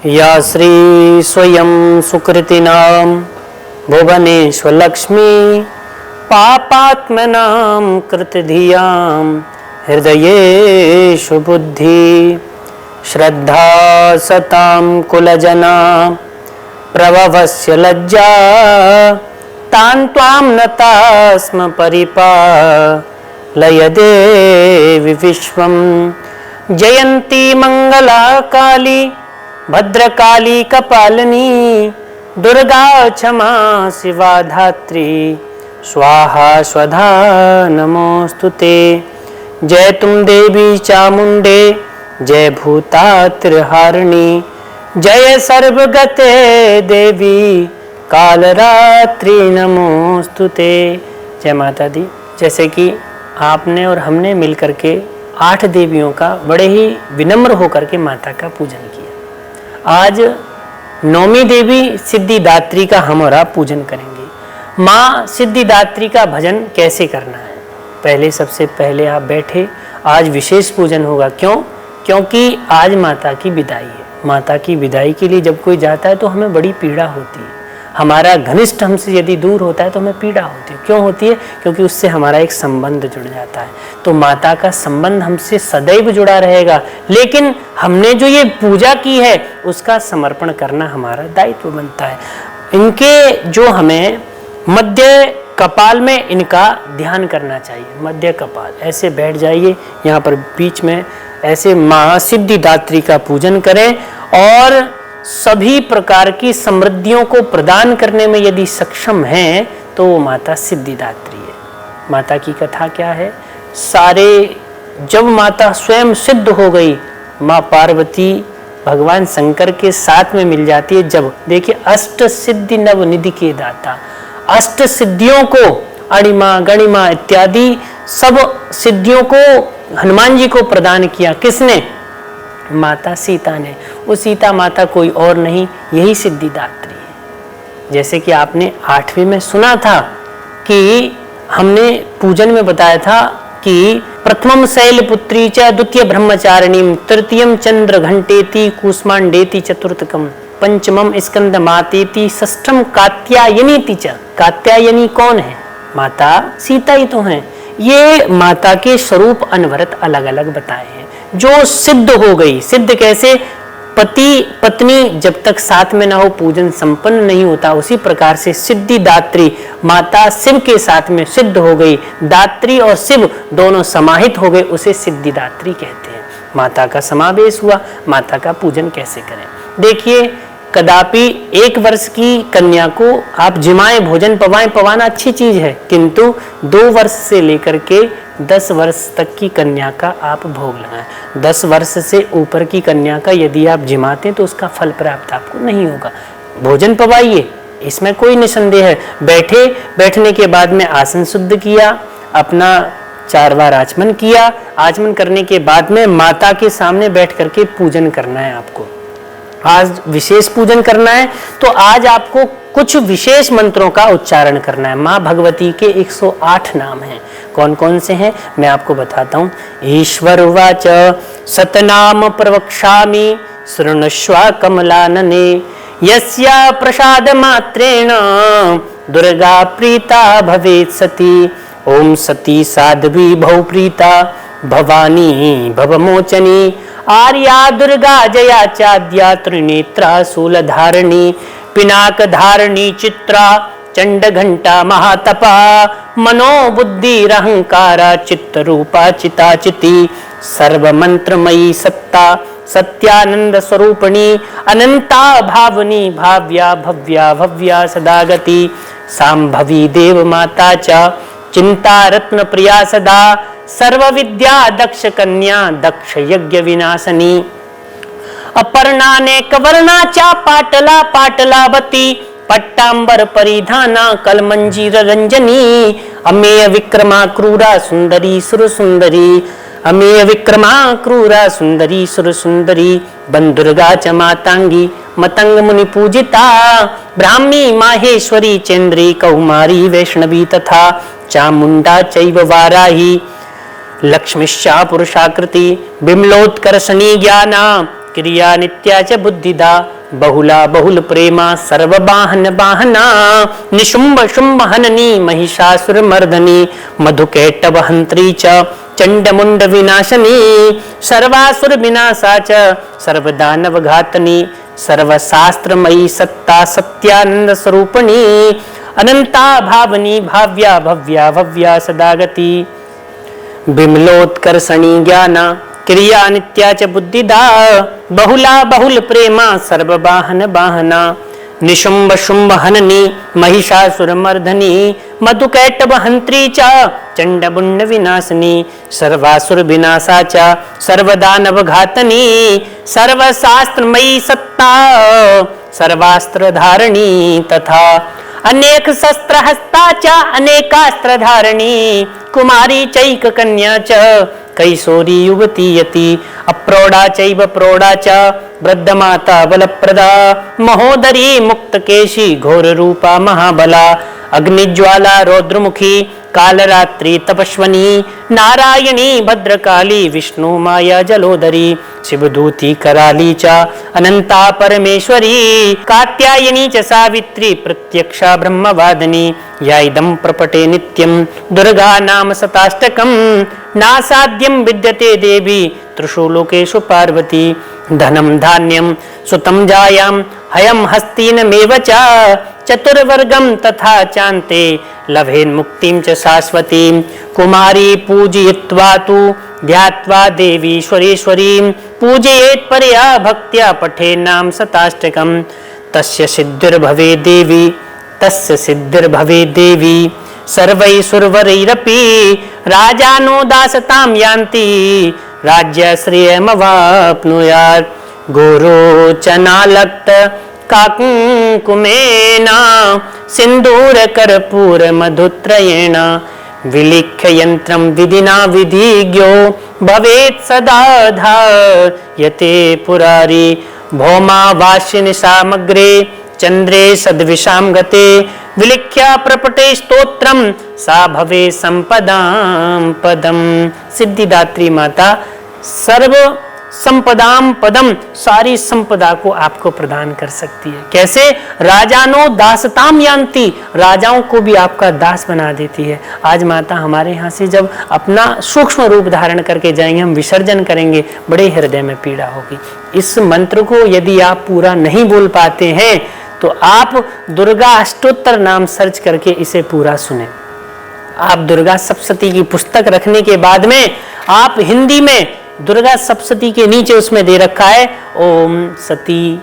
या श्री स्वयं सुकृतिनां भुवनेश्वरलक्ष्मी पापात्मनां कृतधियां हृदयेषु बुद्धि श्रद्धा सतां कुलजना प्रभवस्य लज्जा तां त्वां नता स्म परिपालय देवि विश्वं। जयन्ती मंगला काली भद्रकाली कपालिनी दुर्गा क्षमा शिवा धात्री स्वाहा स्वधा नमोस्तुते। जय तुम देवी चामुंडे जय भूता त्रिहारिणी जय सर्वगते देवी कालरात्रि नमोस्तुते। जय माता दी। जैसे कि आपने और हमने मिलकर के 8 देवियों का बड़े ही विनम्र होकर के माता का पूजन किया। आज 9वीं देवी सिद्धिदात्री का हम और आप पूजन करेंगे। माँ सिद्धिदात्री का भजन कैसे करना है? पहले सबसे पहले आप बैठे, आज विशेष पूजन होगा। क्यों? क्योंकि आज माता की विदाई है। माता की विदाई के लिए जब कोई जाता है तो हमें बड़ी पीड़ा होती है। हमारा घनिष्ठ हमसे यदि दूर होता है तो हमें पीड़ा होती है। क्यों होती है? क्योंकि उससे हमारा एक संबंध जुड़ जाता है। तो माता का संबंध हमसे सदैव जुड़ा रहेगा, लेकिन हमने जो ये पूजा की है उसका समर्पण करना हमारा दायित्व बनता है। इनके जो हमें मध्य कपाल में इनका ध्यान करना चाहिए। मध्य कपाल ऐसे बैठ जाइए, यहाँ पर बीच में ऐसे माँ सिद्धिदात्री का पूजन करें और सभी प्रकार की समृद्धियों को प्रदान करने में यदि सक्षम हैं तो वो माता सिद्धिदात्री है। माता की कथा क्या है? जब माता स्वयं सिद्ध हो गई, माँ पार्वती भगवान शंकर के साथ में मिल जाती है। जब देखिए, अष्ट सिद्धि नव निधि के दाता, अष्ट सिद्धियों को अणिमा गणिमा इत्यादि सब सिद्धियों को हनुमान जी को प्रदान किया। किसने? माता सीता ने। वो सीता माता कोई और नहीं, यही सिद्धिदात्री है। जैसे कि आपने 8वीं में सुना था कि हमने पूजन में बताया था कि प्रथमम शैलपुत्री च द्वितीय ब्रह्मचारिणीम तृतीयम चंद्र घंटेति कूष्मांडेति चतुर्थकम पंचमम स्कंद मातेति षष्ठम कात्यायनीति च। कात्यायनी कौन है? माता सीता ही तो हैं। ये माता के स्वरूप अनवरत अलग अलग बताए हैं। जो सिद्ध हो गई, सिद्ध कैसे? पति पत्नी जब तक साथ में ना हो पूजन संपन्न नहीं होता। उसी प्रकार से सिद्धिदात्री माता शिव के साथ में सिद्ध हो गई, दात्री और शिव दोनों समाहित हो गए, उसे सिद्धिदात्री कहते हैं। माता का समावेश हुआ। माता का पूजन कैसे करें? देखिए, कदापि 1 वर्ष की कन्या को आप जिमाएं, भोजन पवाएं, पवाना अच्छी चीज है, किंतु 2 वर्ष से लेकर के 10 वर्ष तक की कन्या का आप भोग लगाएं। 10 वर्ष से ऊपर की कन्या का यदि आप जिमाते हैं तो उसका फल प्राप्त आपको नहीं होगा। भोजन पवाइए, इसमें कोई निसंदेह है। बैठने के बाद में आसन शुद्ध किया, अपना 4 बार आचमन किया। आचमन करने के बाद में माता के सामने बैठ करके पूजन करना है आपको। आज विशेष पूजन करना है तो आज आपको कुछ विशेष मंत्रों का उच्चारण करना है। माँ भगवती के 108 नाम हैं। कौन कौन से हैं मैं आपको बताता हूँ। ईश्वर उवाच सतनाम प्रवक्ष्यामि शृणुष्व कमलानने यस्या प्रसाद मात्रेण दुर्गा प्रीता भवेत् सती। ओम सती साध्वी भव प्रीता भवानी भवमोचनी आर्या दुर्गा जया चाद्या त्रिनेत्रा शूलधारिणी पिनाक धारिणी चित्रा चंड घंटा महातपा मनोबुद्धिरहंकारा चित्त रूपा चिताचिति सर्वमंत्रमयी सत्ता सत्यानंद स्वरूपिणी अनंता भावनी भाव्या भव्या भव्या सदागति सांभवी देव माता च चिंता रत्न प्रिया सदा सर्व विद्या दक्ष कन्या दक्ष यज्ञ विनाशनी अपर्णा ने कवर्णा चा पाटला पाटलावती पट्टांबर परिधाना कलमंजीर रंजनी अमेय विक्रमा क्रूरा सुंदरी सुर सुंदरी अमेय विक्रमा क्रूरा सुंदरी सुर सुंदरी बंदुर्गा च मातांगी मतंग मुनि पूजिता ब्राह्मी माहेश्वरी चंद्री कौमारी वैष्णवी तथा चामुंडा चैव वाराही लक्ष्मीश्चा पुरुषाकृति बिमलोत्कर्षणी ज्ञाना क्रिया नित्या च बुद्धिदा बहुला बहुल प्रेमा सर्वबाहन बाहना निशुंभ शुंभ हननी महिषासुर मर्दनी मधुकैटभ हंत्री च चंडमुंड विनाशनी सर्वासुर विनाशा च सर्वदानव घातनी सर्वशास्त्रमयी सत्ता सत्यानंद स्वरूपिणी अनंता भावनी भाव्या भव्या भव्या सदागति बिमलोत्कर्षणी ज्ञाना क्रिया नित्या च बुद्धिदा बहुला बहुल प्रेमा सर्वबाहन बाहना निशुंभ शुंभ हननी महिषासुर मर्दनी मधुकैटभ हंत्री च चंडमुंड विनाशनी सर्वासुर विनाशा च सर्वदानव घातनी सर्वशास्त्रमयी सत्ता सर्वास्त्र धारणी तथा अनेक शस्त्र हस्ता च अनेकास्त्र धारणी कुमारी चैक कन्या च कैशोरी युवती यति अप्रौढ़ा चैव प्रौढ़ा च वृद्ध माता बलप्रदा महोदरी मुक्तकेशी घोर रूपा महाबला अग्निज्वाला रौद्रमुखी कालरात्रि तपस्वनी नारायणी भद्रकाली विष्णु माया जलोदरी शिवदूती कराली च अनंता परमेश्वरी कात्यायनी च सावित्री प्रत्यक्षा ब्रह्मवादिनी या इदं प्रपटे नित्यं दुर्गा नाम शताष्टकं नासाध्यं विद्यते देवी त्रिषु लोकेषु पार्वती धनं धान्यं सुतं जायां हयं हस्तिनमेव च चतुर्वर्गं तथा चान्ते लभेन्मुक्तिं च शाश्वतीं कुमारी पूजयित्वा तु ध्यात्वा देवीश्वरेश्वरीं पूजयेत् परया भक्त्या पठेन्नाम शताष्टकं तस्य सिद्धिर्भवे देवी सर्वैर्सुरवरैरपि राजानो दासतां यान्ति राज्यश्रियमवाप्नुयात् गोरोचनालक्त काकुंकुमेन सिंदूर कर्पूर मधुत्रयेण विलिख्य यंत्रं विधिना विधिज्ञो भवेत् सदा धार्यते पुरारी भौमा वाशिनि सामग्रे चंद्रे सद्विषां गते विलिख्या प्रपटे स्तोत्रम सा भवे संपदां पदम। सिद्धिदात्री माता सर्व संपदाम पदम, सारी संपदा को आपको प्रदान कर सकती है। कैसे? राजानो दासताम यान्ति, राजाओं को भी आपका दास बना देती है। आज माता हमारे यहाँ से जब अपना सूक्ष्म रूप धारण करके जाएंगे, हम विसर्जन करेंगे, बड़े हृदय में पीड़ा होगी। इस मंत्र को यदि आप पूरा नहीं बोल पाते हैं तो आप दुर्गा अष्टोत्तर नाम सर्च करके इसे पूरा सुने। आप दुर्गा सप्तशती की पुस्तक रखने के बाद में आप हिंदी में दुर्गा सप्तशती के नीचे उसमें दे रखा है ओम सती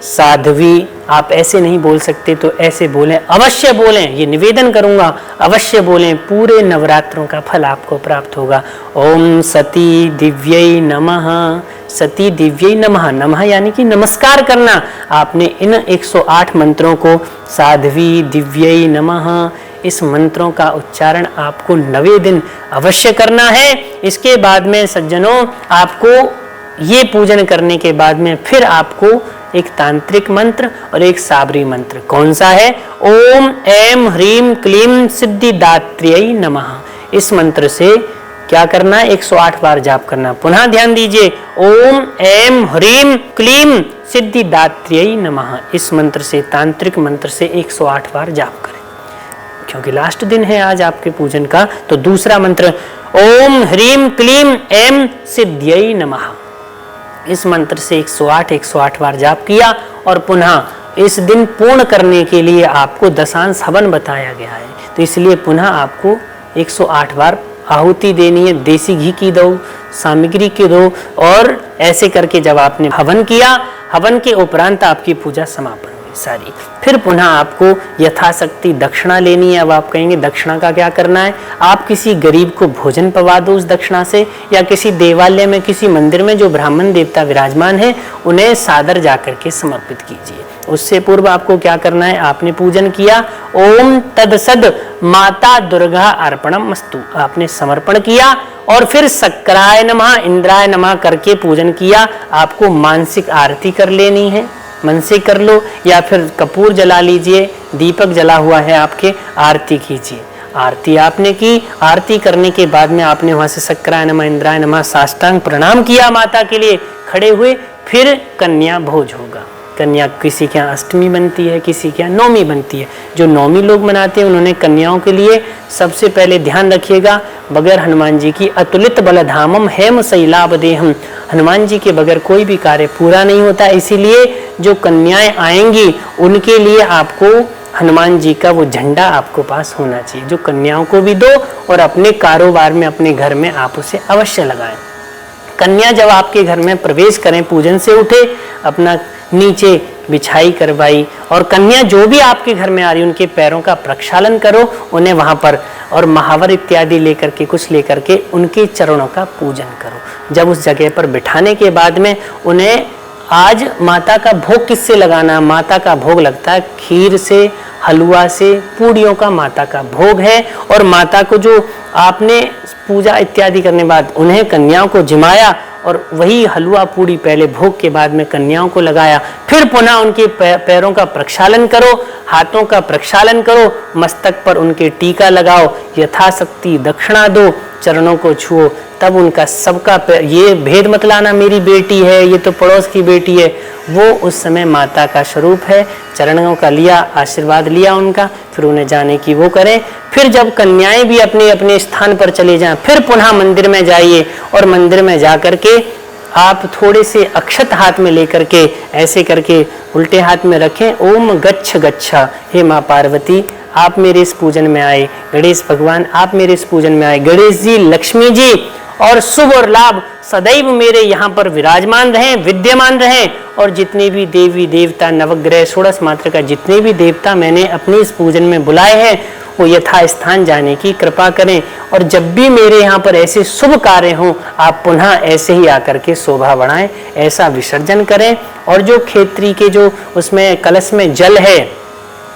साध्वी। आप ऐसे नहीं बोल सकते तो ऐसे बोलें, अवश्य बोलें, ये निवेदन करूंगा, अवश्य बोलें, पूरे नवरात्रों का फल आपको प्राप्त होगा। ओम सती दिव्यै नमः, सती दिव्यै नमः, नमः यानी कि नमस्कार करना। आपने इन 108 मंत्रों को साध्वी दिव्यै नमः, इस मंत्रों का उच्चारण आपको 9वें दिन अवश्य करना है। इसके बाद में सज्जनों, आपको ये पूजन करने के बाद में फिर आपको एक तांत्रिक मंत्र और एक साबरी मंत्र, कौन सा है? ओम ऐं ह्रीं क्लीं सिद्धिदात्र्यै नमः। इस मंत्र से क्या करना है? 108 बार जाप करना। पुनः ध्यान दीजिए, ओम ऐं ह्रीं क्लीं सिद्धिदात्र्यै नमः। इस मंत्र से, तांत्रिक मंत्र से 108 बार जाप करें, क्योंकि लास्ट दिन है आज आपके पूजन का। तो दूसरा मंत्र ओम ह्रीं क्लीं ऐं सिद्ध्यै नमः। इस मंत्र से 108 बार जाप किया और पुनः इस दिन पूर्ण करने के लिए आपको दशांश हवन बताया गया है, तो इसलिए पुनः आपको 108 बार आहुति देनी है। देसी घी की दो, सामग्री की दो, और ऐसे करके जब आपने हवन किया, हवन के उपरांत आपकी पूजा समापन सारी। फिर पुनः आपको यथाशक्ति दक्षिणा लेनी है। अब आप कहेंगे दक्षिणा का क्या करना है? आप किसी गरीब को भोजन पवा दो उस दक्षिणा से, या किसी देवालय में, किसी मंदिर में जो ब्राह्मण देवता विराजमान है उन्हें सादर जाकर के समर्पित कीजिए। उससे पूर्व आपको क्या करना है? आपने पूजन किया, ओम तदसद माता दुर्गा अर्पणम मस्तु, आपने समर्पण किया, और फिर शक्राय नमः इंद्राय नमः करके पूजन किया। आपको मानसिक आरती कर लेनी है, मन से कर लो, या फिर कपूर जला लीजिए, दीपक जला हुआ है आपके, आरती कीजिए। आरती आपने की, आरती करने के बाद में आपने वहां से शक्राय नमः इंद्राय नमः साष्टांग प्रणाम किया माता के लिए, खड़े हुए फिर कन्या भोज होगा। कन्या किसी के यहाँ अष्टमी बनती है, किसी के यहाँ नौमी बनती है। जो नौमी लोग मनाते हैं उन्होंने कन्याओं के लिए सबसे पहले ध्यान रखिएगा, बगैर हनुमान जी की अतुलित बलधामम हेम शैलाभ देहम, हनुमान जी के बगैर कोई भी कार्य पूरा नहीं होता। इसीलिए जो कन्याएं आएंगी उनके लिए आपको हनुमान जी का वो झंडा आपको पास होना चाहिए, जो कन्याओं को भी दो और अपने कारोबार में, अपने घर में आप उसे अवश्य लगाएं। कन्या जब आपके घर में प्रवेश करें, पूजन से उठे, अपना नीचे बिछाई करवाई, और कन्या जो भी आपके घर में आ रही उनके पैरों का प्रक्षालन करो, उन्हें वहां पर और महावर इत्यादि लेकर के, कुछ लेकर के उनके चरणों का पूजन करो। जब उस जगह पर बिठाने के बाद में उन्हें, आज माता का भोग किससे लगाना? माता का भोग लगता है खीर से, हलवा से, पूड़ियों का माता का भोग है। और माता को जो आपने पूजा इत्यादि करने बाद उन्हें कन्याओं को जिमाया, और वही हलवा पूड़ी पहले भोग के बाद में कन्याओं को लगाया। फिर पुनः उनके पैरों का प्रक्षालन करो, हाथों का प्रक्षालन करो, मस्तक पर उनके टीका लगाओ, यथाशक्ति दक्षिणा दो, चरणों को छुओ। तब उनका सबका ये भेद मत लाना मेरी बेटी है, ये तो पड़ोस की बेटी है, वो उस समय माता का स्वरूप है। चरणों का लिया, आशीर्वाद लिया उनका, फिर उन्हें जाने की वो करें। फिर जब कन्याएं भी अपने अपने स्थान पर चले जाएं, फिर पुनः मंदिर में जाइए, और मंदिर में जा करके आप थोड़े से अक्षत हाथ में लेकर के ऐसे करके उल्टे हाथ में रखें, ओम गच्छ गच्छा, हे माँ पार्वती आप मेरे इस पूजन में आए, गणेश भगवान आप मेरे इस पूजन में आए, गणेश जी, लक्ष्मी जी, और शुभ और लाभ सदैव मेरे यहाँ पर विराजमान रहें, विद्यमान रहें। और जितने भी देवी देवता, नवग्रह, षोडश मात्र का जितने भी देवता मैंने अपने इस पूजन में बुलाए हैं, वो यथा स्थान जाने की कृपा करें। और जब भी मेरे यहाँ पर ऐसे शुभ कार्य हों, आप पुनः ऐसे ही आकर के शोभा बढ़ाएं, ऐसा विसर्जन करें। और जो खेत्री के जो उसमें कलश में जल है,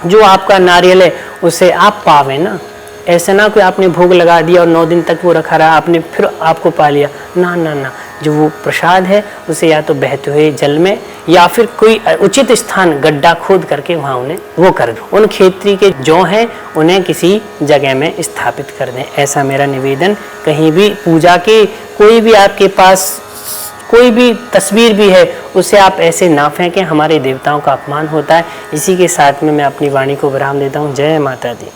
जो आपका नारियल है, उसे आप पावें ना। ऐसे ना कोई आपने भोग लगा दिया और 9 दिन तक वो रखा रहा, आपने फिर आपको पा लिया, ना ना ना। जो वो प्रसाद है उसे या तो बहते हुए जल में, या फिर कोई उचित स्थान गड्ढा खोद करके वहाँ उन्हें वो कर दो। उन खेत्री के जो हैं उन्हें किसी जगह में स्थापित कर दें, ऐसा मेरा निवेदन। कहीं भी पूजा के कोई भी आपके पास कोई भी तस्वीर भी है, उसे आप ऐसे ना फेंकें, हमारे देवताओं का अपमान होता है। इसी के साथ में मैं अपनी वाणी को विराम देता हूँ। जय माता दी।